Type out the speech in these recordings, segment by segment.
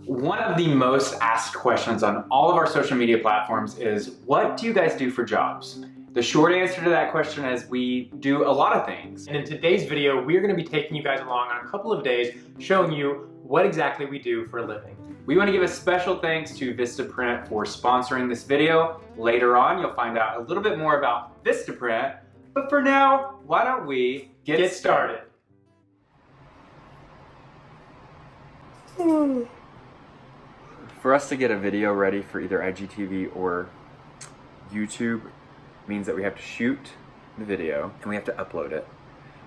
One of the most asked questions on all of our social media platforms is, what do you guys do for jobs? The short answer to that question is we do a lot of things. And in today's video, we're going to be taking you guys along on a couple of days, showing you what exactly we do for a living. We want to give a special thanks to Vistaprint for sponsoring this video. Later on, you'll find out a little bit more about Vistaprint. But for now, why don't we get started? For us to get a video ready for either IGTV or YouTube means that we have to shoot the video and we have to upload it.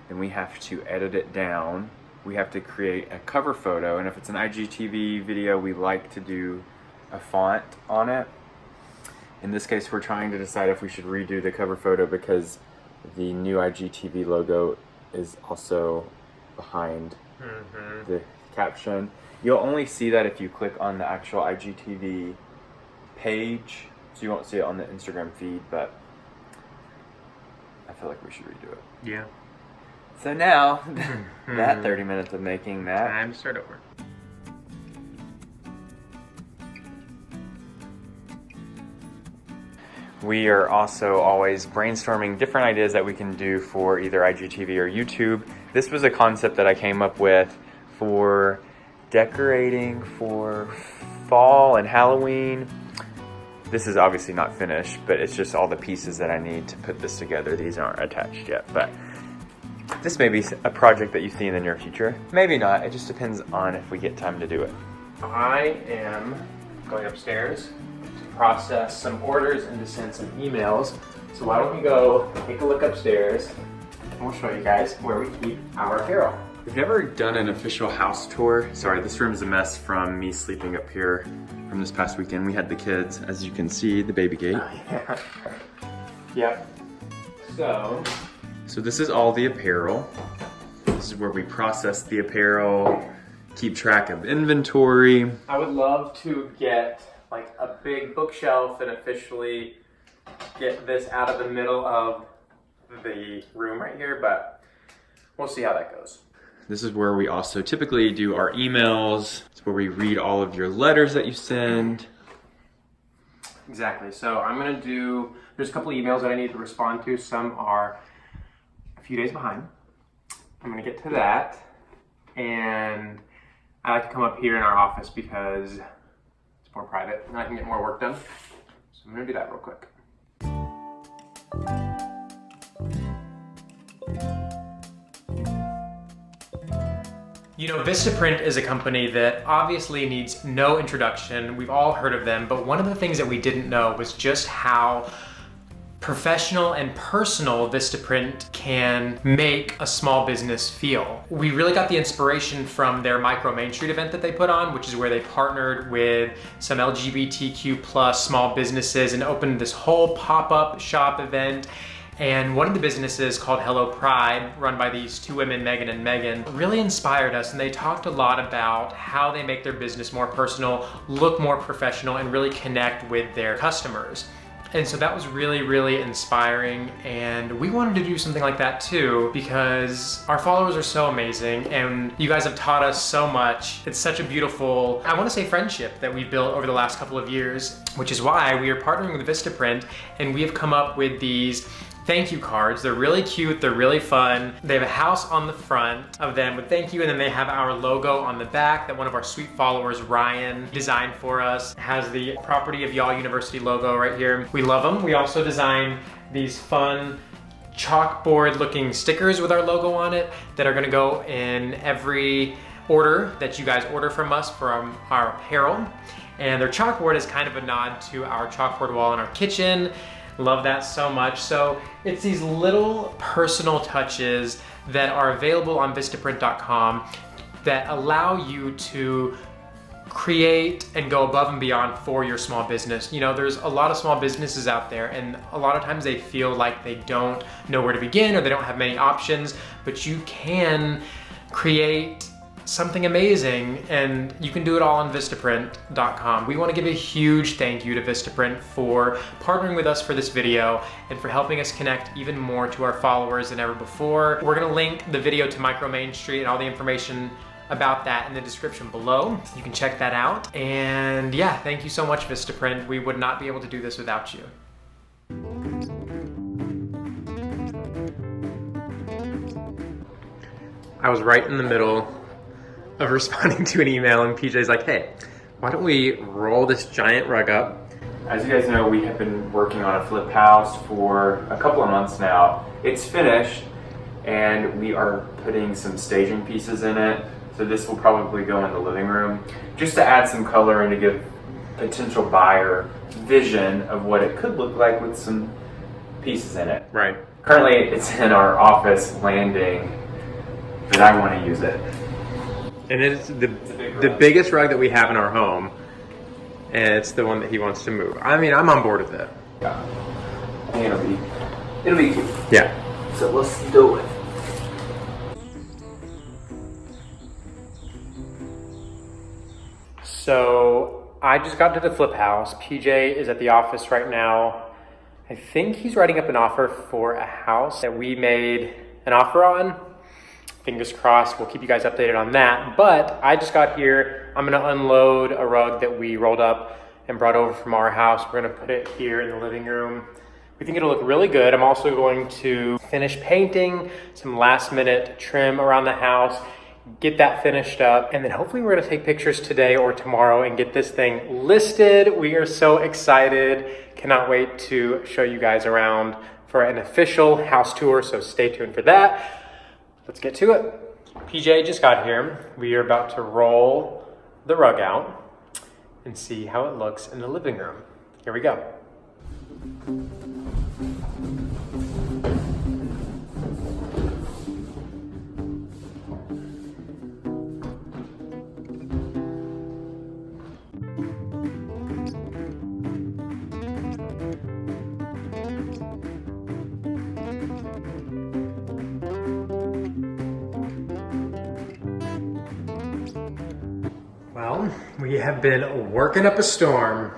Then we have to edit it down. We have to create a cover photo, and if it's an IGTV video, we like to do a font on it. In this case, we're trying to decide if we should redo the cover photo because the new IGTV logo is also behind the caption. You'll only see that if you click on the actual IGTV page, so you won't see it on the Instagram feed, but I feel like we should redo it. Yeah. So now, that 30 minutes of making that. Time to start over. We are also always brainstorming different ideas that we can do for either IGTV or YouTube. This was a concept that I came up with for decorating for fall and Halloween. This is obviously not finished, but it's just all the pieces that I need to put this together. These aren't attached yet, but this may be a project that you see in the near future. Maybe not, it just depends on if we get time to do it. I am going upstairs to process some orders and to send some emails. So why don't we go take a look upstairs and we'll show you guys where we keep our apparel. We've never done an official house tour. Sorry, this room's a mess from me sleeping up here from this past weekend. We had the kids, as you can see, the baby gate. Yeah. Yep. So this is all the apparel. This is where we process the apparel, keep track of inventory. I would love to get like a big bookshelf and officially get this out of the middle of the room right here, but we'll see how that goes. This is where we also typically do our emails. It's where we read all of your letters that you send. Exactly, so I'm gonna there's a couple of emails that I need to respond to. Some are a few days behind. I'm gonna get to that. And I like to come up here in our office because it's more private and I can get more work done. So I'm gonna do that real quick. You know, Vistaprint is a company that obviously needs no introduction. We've all heard of them, but one of the things that we didn't know was just how professional and personal Vistaprint can make a small business feel. We really got the inspiration from their Micro Main Street event that they put on, which is where they partnered with some LGBTQ+ small businesses and opened this whole pop-up shop event. And one of the businesses called Hello Pride, run by these two women, Megan and Megan, really inspired us, and they talked a lot about how they make their business more personal, look more professional, and really connect with their customers. And so that was really, really inspiring, and we wanted to do something like that too because our followers are so amazing and you guys have taught us so much. It's such a beautiful, I want to say, friendship that we've built over the last couple of years, which is why we are partnering with Vistaprint, and we have come up with these thank you cards. They're really cute, they're really fun. They have a house on the front of them with thank you, and then they have our logo on the back that one of our sweet followers, Ryan, designed for us. It has the Property of Y'all University logo right here. We love them. We also designed these fun chalkboard looking stickers with our logo on it that are gonna go in every order that you guys order from us from our apparel. And their chalkboard is kind of a nod to our chalkboard wall in our kitchen. Love that so much. So it's these little personal touches that are available on Vistaprint.com that allow you to create and go above and beyond for your small business. You know, there's a lot of small businesses out there, and a lot of times they feel like they don't know where to begin or they don't have many options, but you can create something amazing, and you can do it all on Vistaprint.com. We want to give a huge thank you to Vistaprint for partnering with us for this video and for helping us connect even more to our followers than ever before. We're going to link the video to Micro Main Street and all the information about that in the description below. You can check that out. And yeah, thank you so much, Vistaprint. We would not be able to do this without you. I was right in the middle of responding to an email and PJ's like, hey, why don't we roll this giant rug up? As you guys know, we have been working on a flip house for a couple of months now. It's finished and we are putting some staging pieces in it. So this will probably go in the living room just to add some color and to give potential buyer vision of what it could look like with some pieces in it. Right. Currently it's in our office landing, but I want to use it. And it's the biggest rug that we have in our home, and it's the one that he wants to move. I mean, I'm on board with it. Yeah. I think it'll be cute. Yeah. So let's do it. So I just got to the flip house. PJ is at the office right now. I think he's writing up an offer for a house that we made an offer on. Fingers crossed, we'll keep you guys updated on that. But I just got here. I'm gonna unload a rug that we rolled up and brought over from our house. We're gonna put it here in the living room. We think it'll look really good. I'm also going to finish painting, some last minute trim around the house, get that finished up, and then hopefully we're gonna take pictures today or tomorrow and get this thing listed. We are so excited. Cannot wait to show you guys around for an official house tour, so stay tuned for that. Let's get to it. PJ just got here. We are about to roll the rug out and see how it looks in the living room. Here we go. Well, we have been working up a storm.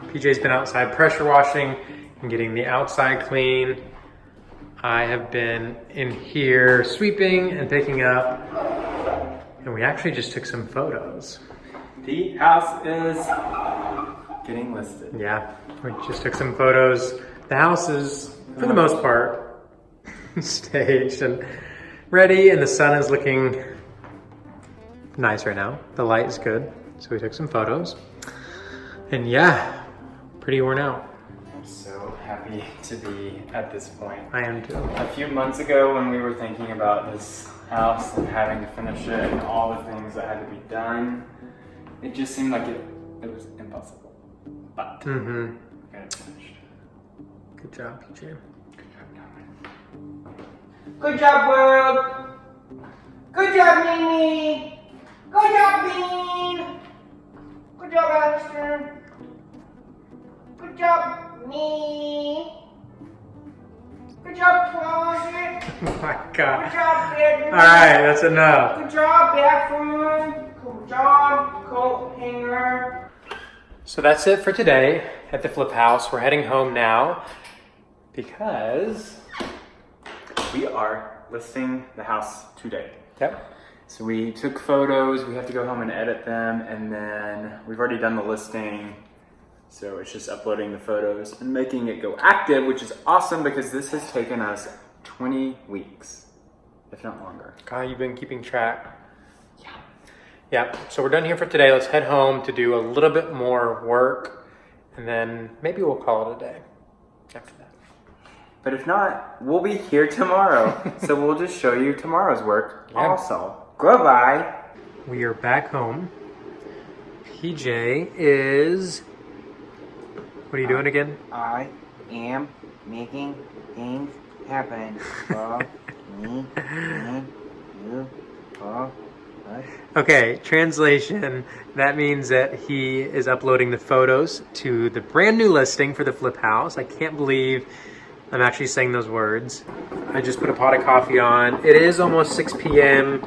PJ's been outside pressure washing and getting the outside clean. I have been in here sweeping and picking up, and we actually just took some photos. The house is getting listed. Yeah, we just took some photos. The house is, for the most part, staged and ready, and the sun is looking nice right now. The light is good, so we took some photos. And yeah, pretty worn out. I'm so happy to be at this point. I am too. A few months ago when we were thinking about this house and having to finish it and all the things that had to be done, it just seemed like it was impossible. But we got it finished. Good job, PJ. Good job, Dominic. Good job, world! Good job, Mimi! Good job, Bean! Good job, Alistair! Good job, me! Good job, closet! Oh my God. Good job, bedroom! Alright, that's enough. Good job, bathroom! Good job, coat hanger! So that's it for today at the flip house. We're heading home now because We are listing the house today. Yep. So we took photos, we have to go home and edit them, and then we've already done the listing. So it's just uploading the photos and making it go active, which is awesome because this has taken us 20 weeks, if not longer. God, you've been keeping track. Yeah, so we're done here for today. Let's head home to do a little bit more work, and then maybe we'll call it a day after that. But if not, we'll be here tomorrow. So we'll just show you tomorrow's work also. Goodbye. We are back home. PJ is... What are you doing again? I am making things happen for me and you for us. Okay, translation. That means that he is uploading the photos to the brand new listing for the flip house. I can't believe I'm actually saying those words. I just put a pot of coffee on. It is almost 6 p.m.,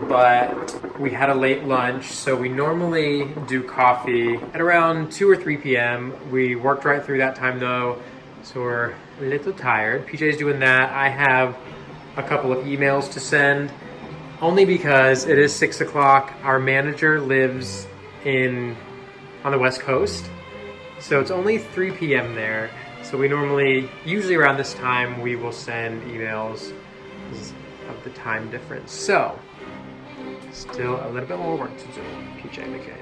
but we had a late lunch, so we normally do coffee at around 2 or 3 p.m. We worked right through that time though, so we're a little tired. PJ's doing that. I have a couple of emails to send, only because it is 6 o'clock. Our manager lives on the West Coast, so it's only 3 p.m. there. So we usually around this time, we will send emails because of the time difference. So, still a little bit more work to do. PJ McKay.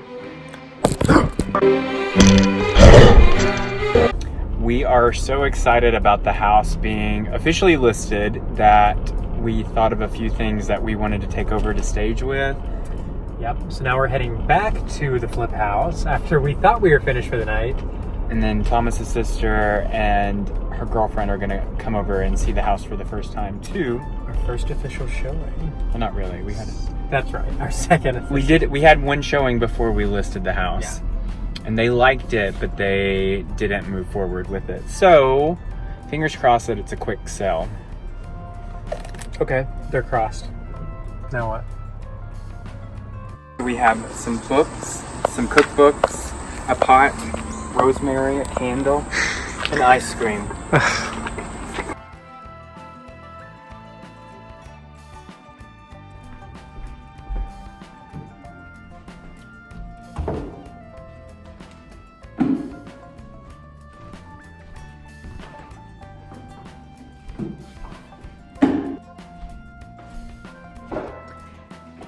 We are so excited about the house being officially listed that we thought of a few things that we wanted to take over to stage with. Yep, so now we're heading back to the flip house after we thought we were finished for the night. And then Thomas's sister and her girlfriend are gonna come over and see the house for the first time too. Our first official showing. Well, not really. We had That's right, our second official. we had one showing before we listed the house. Yeah. And they liked it, but they didn't move forward with it. So, fingers crossed that it's a quick sell. Okay, they're crossed. Now what? We have some books, some cookbooks, a pot, rosemary, a candle, and ice cream.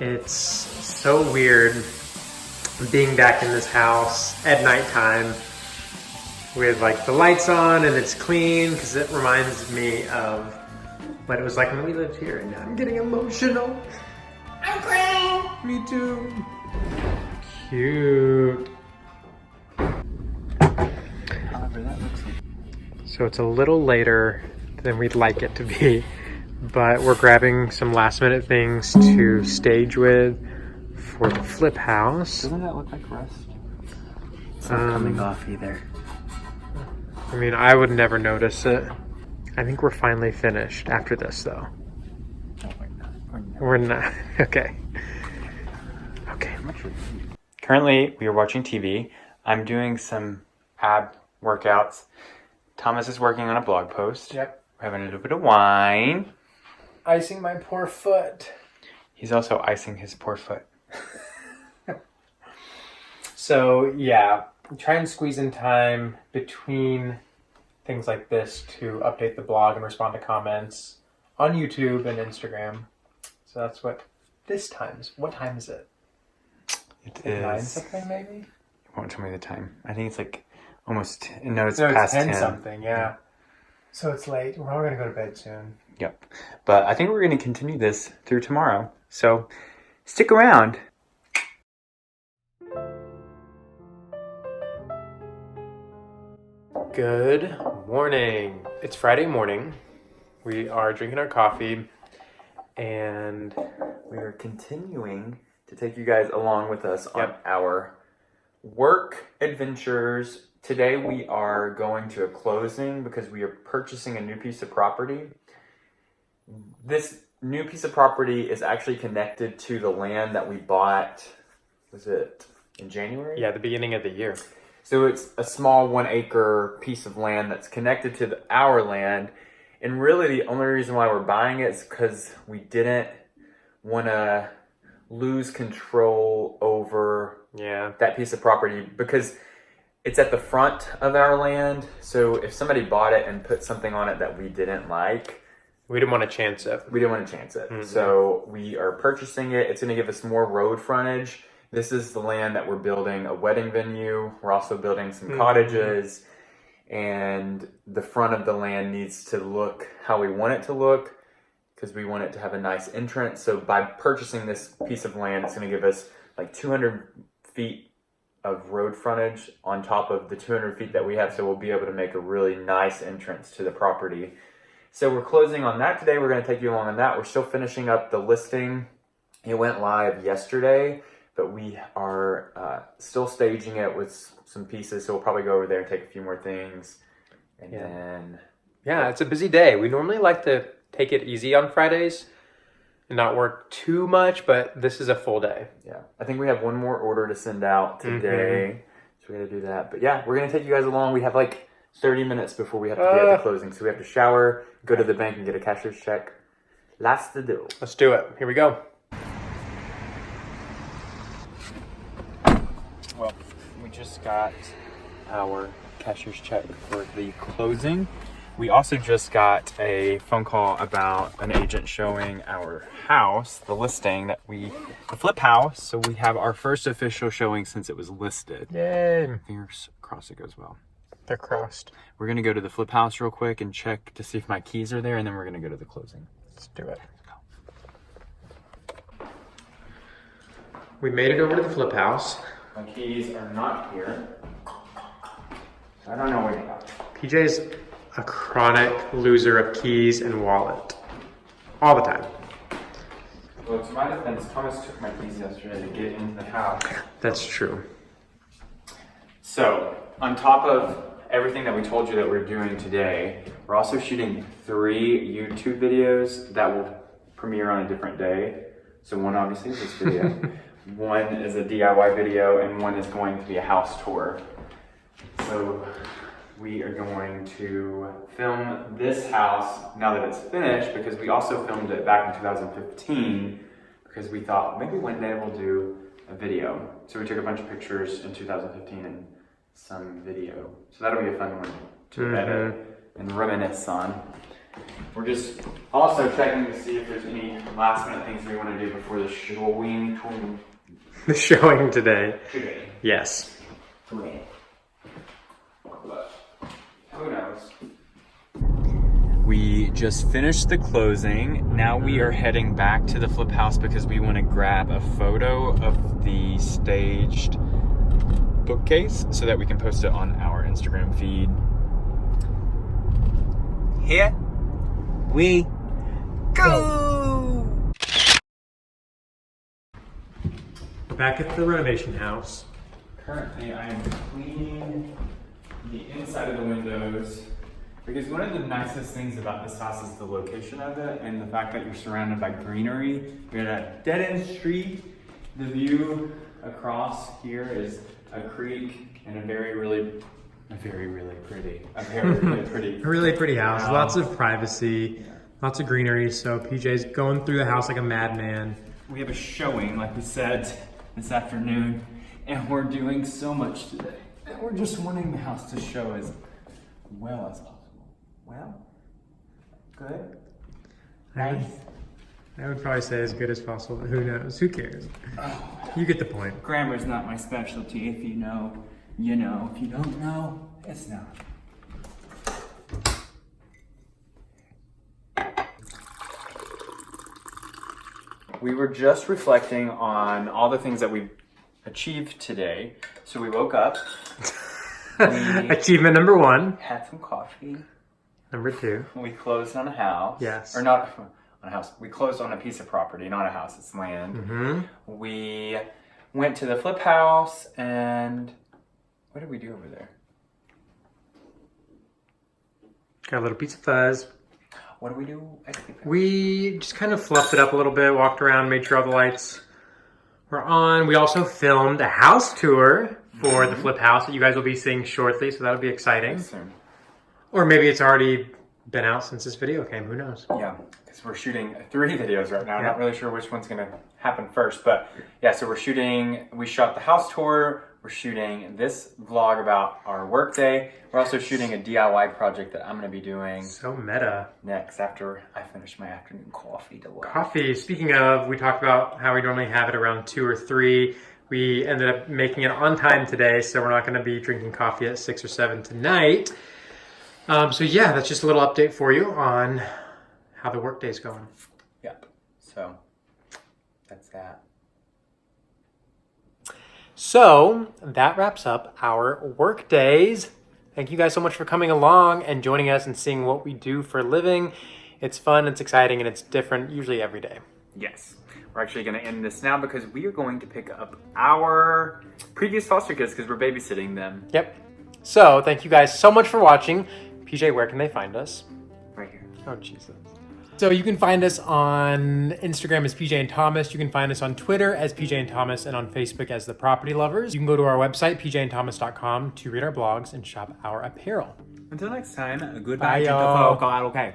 It's so weird being back in this house at nighttime with like the lights on and it's clean, because it reminds me of what it was like when we lived here, and now I'm getting emotional. I'm crying. Me too. Cute. However, that looks like... So it's a little later than we'd like it to be, but we're grabbing some last minute things to stage with for the flip house. Doesn't that look like rust? It's not coming off either. I mean, I would never notice it. I think we're finally finished after this, though. No, we're not. We're not. Okay. Okay. Currently, we are watching TV. I'm doing some ab workouts. Thomas is working on a blog post. Yep. We're having a little bit of wine. Icing my poor foot. He's also icing his poor foot. So, yeah. Try and squeeze in time between things like this to update the blog and respond to comments on YouTube and Instagram. So that's what this time is. What time is it? It Like 9 is... something maybe? You won't tell me the time. I think it's like almost... No, it's No, past it's 10. 10 something, yeah. So it's late. We're all going to go to bed soon. Yep. But I think we're going to continue this through tomorrow. So stick around. Good morning. It's Friday morning. We are drinking our coffee and We are continuing to take you guys along with us on Yep. our work adventures. Today we are going to a closing because we are purchasing a new piece of property. This new piece of property is actually connected to the land that we bought, was it in January? yeah, the beginning of the year. So it's a small 1 acre piece of land that's connected to our land. And really the only reason why we're buying it is because we didn't want to lose control over Yeah. that piece of property because it's at the front of our land. So if somebody bought it and put something on it that we didn't like, We didn't want to chance it. we didn't want to chance it. Mhm. So we are purchasing it. It's going to give us more road frontage. This is the land that we're building a wedding venue. We're also building some cottages. And the front of the land needs to look how we want it to look because we want it to have a nice entrance. So by purchasing this piece of land, it's going to give us like 200 feet of road frontage on top of the 200 feet that we have. So we'll be able to make a really nice entrance to the property. So we're closing on that today. We're going to take you along on that. We're still finishing up the listing. It went live yesterday, but we are still staging it with some pieces. So we'll probably go over there and take a few more things. And Yeah. then... Yeah, it's a busy day. We normally like to take it easy on Fridays and not work too much, but this is a full day. Yeah, I think we have one more order to send out today. So we got to do that. But yeah, we're going to take you guys along. We have like 30 minutes before we have to be at the closing. So we have to shower, go to the bank and get a cashier's check. Last to do. Let's do it. Here we go. Well, we just got our cashier's check for the closing. We also just got a phone call about an agent showing our house, the listing the flip house. So we have our first official showing since it was listed. Yay. Fingers crossed it goes well. They're crossed. We're gonna go to the flip house real quick and check to see if my keys are there, and then we're gonna go to the closing. Let's do it. We made it over to the flip house. My keys are not here. I don't know where they are. PJ's a chronic loser of keys and wallet. All the time. Well, to my defense, Thomas took my keys yesterday to get into the house. That's true. So, on top of everything that we told you that we're doing today, we're also shooting 3 YouTube videos that will premiere on a different day. So one obviously is this video. One is a DIY video, and one is going to be a house tour. So we are going to film this house now that it's finished, because we also filmed it back in 2015 because we thought maybe one day we'll do a video. So we took a bunch of pictures in 2015 and some video. So that'll be a fun one to edit and reminisce on. We're just also checking to see if there's any last minute things we want to do before the showing The showing today. today. Yes. But who knows? We just finished the closing. Now we are heading back to the flip house because we want to grab a photo of the staged bookcase so that we can post it on our Instagram feed. Here we go. We're back at the renovation house. Currently, I am cleaning the inside of the windows because one of the nicest things about this house is the location of it and the fact that you're surrounded by greenery. You're at a dead-end street. The view across here is a creek and a very, really pretty A really pretty house. Lots of privacy. Lots of greenery. So PJ's going through the house like a madman. We have a showing, like we said, this afternoon, and we're doing so much today. And we're just wanting the house to show as well as possible. Well, good, nice. I would probably say as good as possible, but who knows? Who cares? You get the point. Grammar's not my specialty. If you know, you know. If you don't know, it's not. We were just reflecting on all the things that we achieved today. So we woke up. We Achievement number 1. had some coffee. Number 2. We closed on a house. Yes. Or not on a house. We closed on a piece of property, not a house. It's land. Mm-hmm. We went to the flip house, and what did we do over there? Got a little piece of fuzz. What did we do at the flip house? We just kind of fluffed it up a little bit, walked around, made sure all the lights were on. We also filmed a house tour for the flip house that you guys will be seeing shortly, so that'll be exciting. Soon. Or maybe it's already been out since this video came, who knows? Yeah, because we're shooting 3 videos right now. I'm Yeah. not really sure which one's going to happen first, but yeah, so we shot the house tour, we're shooting this vlog about our work day. We're also shooting a DIY project that I'm going to be doing So meta. next after I finish my afternoon coffee to work. Coffee, speaking of, we talked about how we normally have it around 2 or 3. We ended up making it on time today, so we're not going to be drinking coffee at 6 or 7 tonight. So yeah, that's just a little update for you on how the workday's going. Yep, so that's that. So that wraps up our work days. Thank you guys so much for coming along and joining us and seeing what we do for a living. It's fun, it's exciting, and it's different usually every day. Yes. We're actually going to end this now because we are going to pick up our previous foster kids because we're babysitting them. Yep. So thank you guys so much for watching. PJ, where can they find us? Right here. Oh, Jesus. So you can find us on Instagram as PJ and Thomas. You can find us on Twitter as PJ and Thomas and on Facebook as The Property Lovers. You can go to our website, pjandthomas.com, to read our blogs and shop our apparel. Until next time, goodbye, Bye, y'all. gentle folk. Okay.